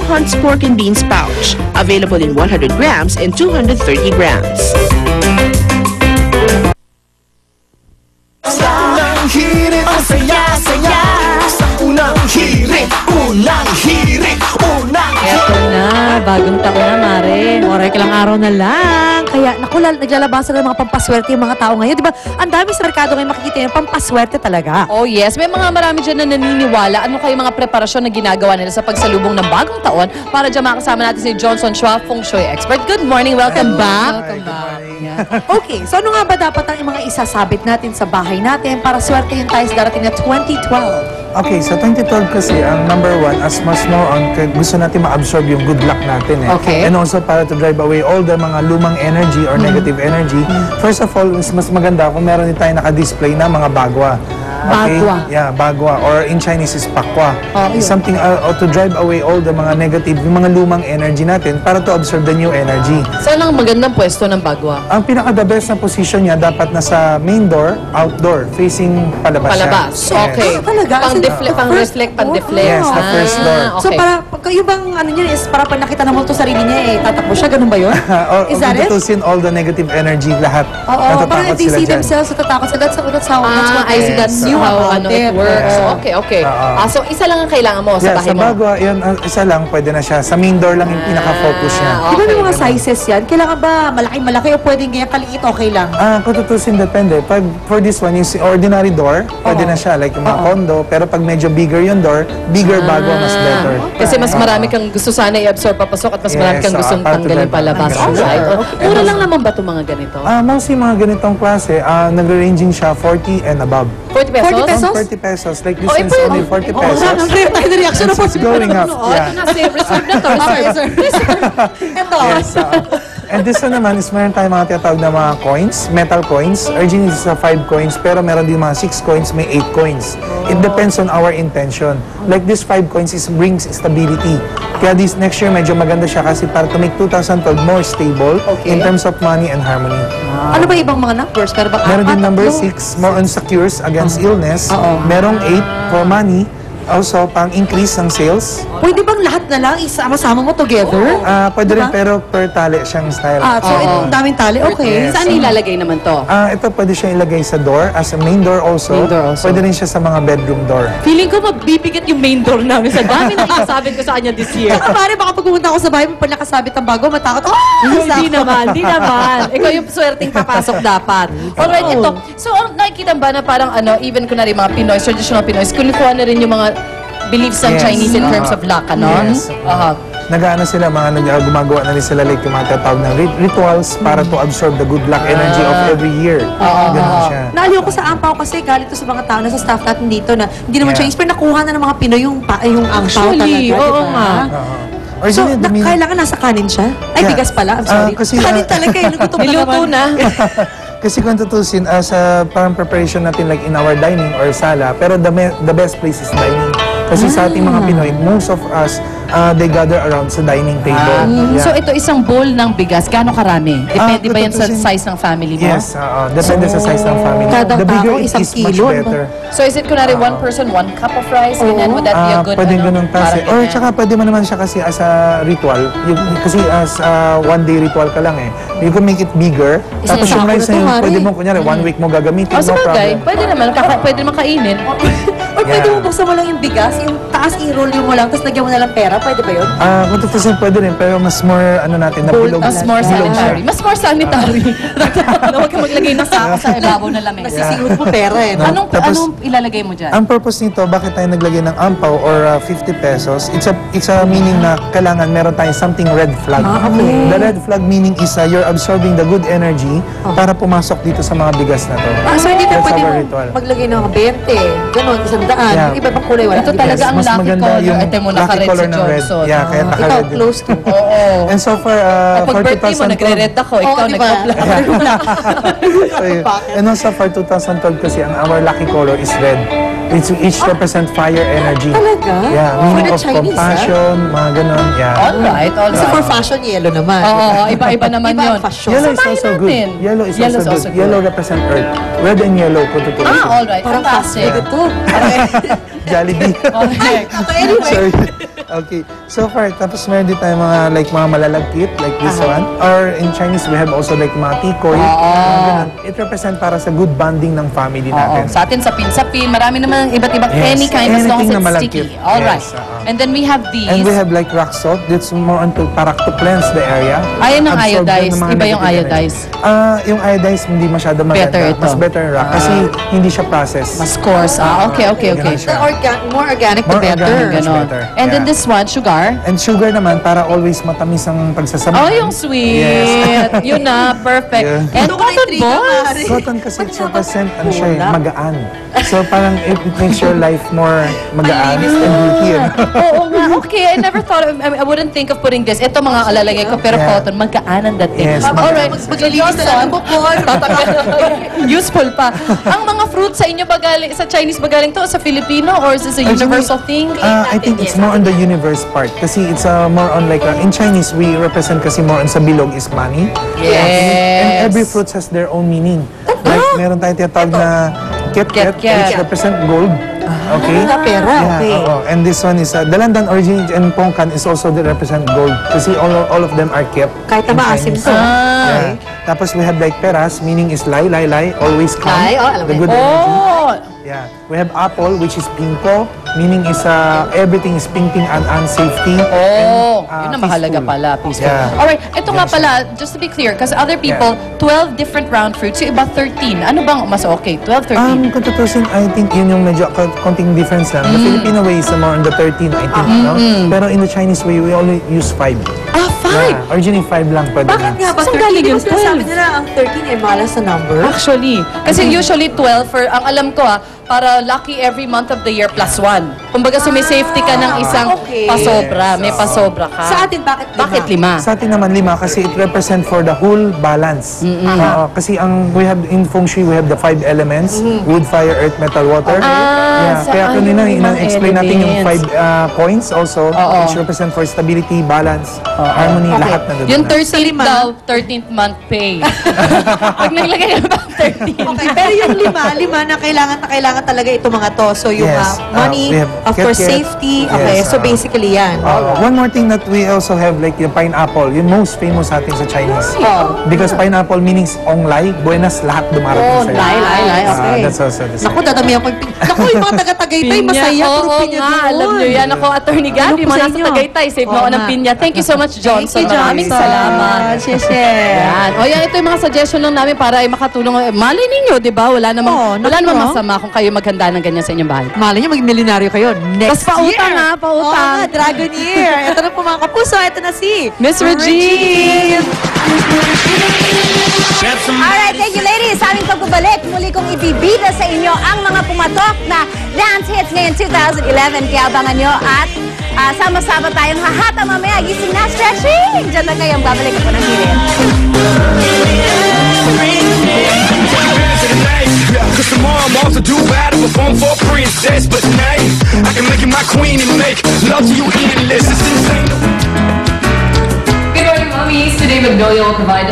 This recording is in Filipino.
Hunt's pork and beans pouch. Available in 100 grams and 230 grams. Unang hirit, ang saya-saya. Sa unang hirit, unang hirit, unang hirit. Eto na, bagong taon na, Mare. Orek lang araw na lang. Kaya, naku, naglalabasan ng mga pampaswerte yung mga tao ngayon. Di ba? Ang dami sa merkado ngayon makikita yung pampaswerte talaga. Oh yes, may mga marami dyan na naniniwala. Ano kayo mga preparasyon na ginagawa nila sa pagsalubong ng bagong taon? Para dyan makasama natin si Johnson Chua, Feng Shui expert. Good morning, welcome back. Welcome back. Okay, so ano nga ba dapat ang mga isasabit natin sa bahay natin para swerte yun tayo sa darating na 2012? Okay, sa 2012 kasi, ang number one, as mas more on, gusto natin ma-absorb yung good luck natin eh. Okay. And also para to drive away all the mga lumang energy or negative energy. First of all, mas maganda kung meron din tayo naka-display na mga bagwa. Okay? Bagwa. Yeah, bagwa. Or in Chinese is pakwa. Yun. Something to drive away all the mga negative, yung mga lumang energy natin para to absorb the new energy. Saan ang magandang pwesto ng bagwa? Ang pinaka-the best na position niya dapat nasa main door, outdoor, facing palabas siya. Palabas. Yes. Okay. talaga? Pang-reflect, pang-deflect. Yes, the first door. So para, yung bang ano niya is para pag nakita ng multo sarili niya tatakbo siya, ganun ba yun? Is that it? Tutusin all the negative energy, lahat. Oo, parang Natatakot they sila see dyan. themselves, natatakot sila. That's how I see, that's new how about it works. Okay, okay. Oo. So, isa lang ang kailangan mo sa Yeah, bahay sa mo. bagwa, yan, isa lang, pwede na siya. Sa main door lang yung pinaka-focus niya. Di ba may Okay. mga sizes yan? Kailangan ba malaki-malaki o pwedeng ganyan kaliit, okay lang? Kung tutusin, depende. For this one, yung ordinary door, pwede na siya. Like yung mga condo. Pero pag medyo bigger yung door, bigger bagwa, mas better. Kasi mas marami kang gusto sana i-absorb papasok at mas Yes, marami kang gustong para to tanggalin drive palabas. out. Alright. Sure. Oh, mura lang naman ba itong mga ganito? Mostly mga ganitong klase, nagre-ranging siya 40 and above. 40 pesos? 40 pesos? 40 pesos. Like this Oh, one's only 40 Oo, pesos. ang fair tayo na reaction It's going up. Yeah. Kasi reserve na to. Reserve. Ito. Yes. And this one naman is meron tayong mga tinatawag na mga coins, metal coins. Originally is 5 coins, pero meron din mga 6 coins, may 8 coins. It depends on our intention. Like this 5 coins brings stability. Kaya this next year medyo maganda siya kasi para to make 2012 more stable in terms of money and harmony. Ano ba ibang mga numbers? Pero ba Meron din number 6, more on secures against illness. Merong 8 for money. Also, pang-increase ng sales. Pwede bang lahat na lang isama-sama mo together? Pwede rin, pero per tali siyang style. So itong daming tali, okay. Yes. Saan ilalagay naman to? Ito pwede siya ilagay sa door, as a main door also. Main door also. Pwede rin siya sa mga bedroom door. Feeling ko mabibigat yung main door namin sa dami na isasabit ko sa kanya this year. Pare, baka pag pumunta ako sa bahay, pag nakasabit ang bago, matakot. Hindi naman, hindi naman. Ikaw yung swerteng papasok dapat. Alright, ito. So, nakikita ba na parang even kunwari mga Pinoy, traditional Pinoy, kunikuha na rin yung mga beliefs ng Yes. Chinese in terms of luck, ano? Yes. Nag-ano sila, gumagawa na rin sila like yung mga tatawag na rituals para to absorb the good luck energy of every year. Ganun siya. Naaliw ko sa ampaw kasi galit to sa mga tao na sa staff natin dito na hindi naman Yeah. Chinese, pero nakuha na ng mga Pinoy yung ampaw Actually, talaga. oo diba? nga. Or So, the meaning- kailangan nasa kanin siya? Ay, Yeah. bigas pala. I'm sorry. Kasi, kanin talaga eh. Nagutom na Niluto naman. na. Kasi kung tutusin, sa parang preparation natin like in our dining or sala, pero the best place is dining. Kasi sa ating mga Pinoy, most of us, they gather around sa dining table. Yeah. So, ito isang bowl ng bigas. Gaano karami? Depende ba yan sa tutusin- size ng family mo? Yes, depende sa size ng family. Kada The bigger tao, it isang is, much kilo, better. So, is it kunwari one person, 1 cup of rice? Ganyan, would that be a good, Pwedeng ganun kasi. parang Or ganyan? tsaka pwede mo naman siya kasi as a ritual. Kasi as a one-day ritual ka lang eh. You can make it bigger. Tapos yung sako rice na to, na yun, Mari. pwede mo, kunyari, 1 week mo gagamitin. Oh, No sabagay. problem. Pwede naman. Pwede naman kainin. Or pwede Yeah. mo buksan mo lang yung bigas, yung taas i-roll mo lang, tapos lagyan mo na lang pera. Pwede ba yun? Kung tutusin, pwede rin. Pero mas more, natin, na bilog. Mas more bilog siya. sanitary. Mas more sanitary. Huwag ka maglagay ng sako sa ibabaw na lamig. Nasisigot mo pera eh. No? Anong ilalagay mo dyan? Ang purpose nito, bakit tayo naglagay ng ampaw or 50 pesos, it's a meaning na kailangan meron tayong something red flag. Okay. The red flag meaning is you're absorbing the good energy para pumasok dito sa mga bigas na to. So hindi tayo That's pwede our mo ritual. maglagay ng 20, gano'n, 100. Yeah. Yung iba-ibang kulay, wala. Ito talaga ang Mas lucky maganda color. yung Ito mo lucky naka-red color si ng red. Johnson. Yeah, kaya Ikaw, naka-red. close to. Oo. And so far, Pag for birthday mo, 2012, nagre-red ako. Ikaw, Oo, diba? nagpa-black. so, and also for 2012 kasi, our lucky color is red. Each represent fire energy. Talaga? Yeah, For meaning the of Chinese, compassion, mga ganon. Yeah. Alright, Kasi for alright. fashion, yellow naman. Oo, iba-iba naman Iba yun. ang fashion. Yellow is Samahin also good. natin. Yellow is Yellow's also also good. good. Yellow represent earth. Red and yellow kung tutusin. Alright, Parang fantastic. fast food ito. Jollibee. Correct. Anyway, Sorry. Okay. So far, tapos meron din tayo mga mga malalagkit, like this one. Or in Chinese, we have also like mga tikoy. Mga ganun. It represent para sa good bonding ng family natin. Sa atin, sapin-sapin, marami naman iba't ibang Yes, any kind as long as anything na it's sticky. malagkit. Alright. Yes, And then we have these. And we have like rock salt. That's more on to cleanse the area. Ayan ang Absorb iodized. yung mga Iba yung negative iodized. energy. Yung iodized hindi masyado maganda. Better ito. Mas better yung rock kasi hindi siya processed. Mas coarse. Okay. Ganun siya. More organic the More better. organic. Ganon. better. And then Yeah. this one, sugar. And sugar naman para always matamis ang pagsasamahan. Oh, yung sweet. Yun na, perfect. Yeah. And cotton balls. Cotton kasi it's represent siya magaan. So parang it makes your life more magaan and healthy. Oo nga. Okay, I never thought of, I wouldn't think of putting this. Ito mga alalagay ko, pero Yeah. cotton, magkaan ang dating. Yes, Alright. Maglilinis na lang ng bukol. Useful pa. Ang mga fruit sa inyo ba galing, sa Chinese ba galing to, sa Filipino, or is this a universal thing? I think it's more on the universe part kasi it's more on like in Chinese we represent kasi more on sa bilog is money. Yes. And every fruit has their own meaning. Like meron tayong tinatawag na ket-ket which represent gold. Okay? Pera, okay. Oo. And this one is Dalandan origin and Pongkan is also they represent gold kasi all of them are kept. Kahit na in maasim Chinese. to. Yeah. Tapos we have like peras meaning is lie, always come. Lie, alam The mo good yan. energy. Oh! Yeah. We have apple, which is pinko, meaning is everything is ping and safety. Oh, and, yun ang mahalaga peaceful. pala, peaceful. Yeah. Alright, ito nga pala, just to be clear, kasi other people, 12 different round fruits, yung iba 13. Ano bang mas okay? 12, 13? Kung tutusin, I think yun yung medyo konting difference lang. The Filipino way is more on the 13, I think, no? Pero in the Chinese way, we only use 5. Ah, 5? Yeah, originally 5 lang pwede Bakit na. nga ba Saan 13? galing Di ba yung sinasabi 12? nila ang 13 ay malas na number? Actually. Kasi usually 12 for, ang alam ko para lucky every month of the year plus 1. Kumbaga safety ka ng isang okay. pasobra. May pasobra ka. Sa atin, bakit 5? Bakit 5? Sa atin naman 5 kasi it represent for the whole balance. Kasi we have in Feng Shui, we have the 5 elements, wood, fire, earth, metal, water. Kaya kanina explain natin yung 5 coins also, which represent for stability, balance, harmony, lahat na doon. Yung 13th daw, 13th month pay. Pag naglagay na ba 13? Okay, pero yung lima na kailangan talaga ito mga to. So yung Yes. money, We have of course, ket-ket. safety. Okay, Yes, so basically yan. One more thing that we also have like yung pineapple, yung most famous natin sa Chinese. Because pineapple meanings onglay, buenas, lahat dumarating sa'yo. Lai, okay. That's also the same. Naku, dadamihan ko yung Naku, yung mga taga-Tagaytay, masaya. Puro Oo pinya nga, doon. alam nyo yan. Ako, Attorney Gabby, Ano po mga sa nasa inyo? Tagaytay. Save mo Oo ako ng nga. pinya. Thank you so much, Johnson. Maraming salamat. Yan. O yan, ito yung mga suggestion lang namin para ay makatulong. Malay ninyo, di ba? Wala namang masama kung kayo maghanda ng ganyan sa inyong bahay. Malay nyo, maging milyonaryo kayo next Tas pautang year. pautang. Oo nga, Dragon Year. Ito na po mga kapuso. Ito na si Miss Regine! Alright, thank you ladies. Sa aming pagbabalik, muli kong ibibida sa inyo ang mga pumatok na dance hits ngayon 2011. Kaya abangan nyo at sama-sama tayong hahata mamaya. Gising na, stretching! Diyan lang ngayon, babalik ako ng hirit. Cause tomorrow I'm off to Dubai to perform for a princess. But tonight, I can make you my queen and make love to you endless. It's insane. Good morning, mommies. Today, Magnolia will provide